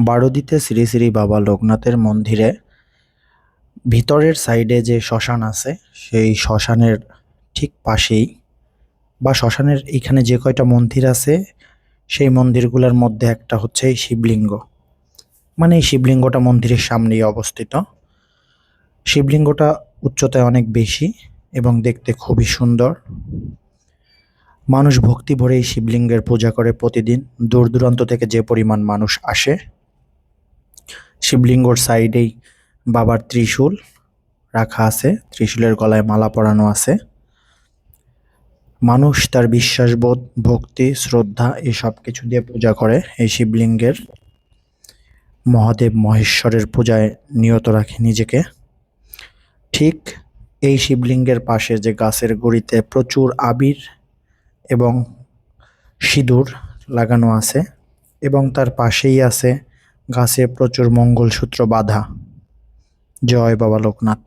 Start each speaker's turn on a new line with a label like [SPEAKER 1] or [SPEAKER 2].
[SPEAKER 1] বারোদিতে শ্রী শ্রী বাবা লোকনাথের মন্দিরে ভিতরের সাইডে যে শ্মশান আছে সেই শ্মশানের ঠিক পাশেই বা শ্মশানের এখানে যে কয়টা মন্দির আছে সেই মন্দিরগুলোর মধ্যে একটা হচ্ছে এই শিবলিঙ্গ। মানে এই শিবলিঙ্গটা মন্দিরের সামনেই অবস্থিত। শিবলিঙ্গটা উচ্চতায় অনেক বেশি এবং দেখতে খুবই সুন্দর। মানুষ ভক্তি ভরে এই শিবলিঙ্গের পূজা করে প্রতিদিন। দূর দূরান্ত থেকে যে পরিমাণ মানুষ আসে। শিবলিঙ্গর সাইডেই বাবার ত্রিশূল রাখা আছে, ত্রিশূলের গলায় মালা পরানো আছে। মানুষ তার বিশ্বাসবোধ, ভক্তি, শ্রদ্ধা এই সব কিছু দিয়ে পূজা করে এই শিবলিঙ্গের। মহাদেব মহেশ্বরের পূজায় নিয়ত রাখে নিজেকে। ঠিক এই শিবলিঙ্গের পাশে যে গাছের গুঁড়িতে প্রচুর আবির এবং সিঁদুর লাগানো আছে এবং তার পাশেই আছে গাছে প্রচুর মঙ্গলসূত্র বাঁধা। জয় বাবা লোকনাথ।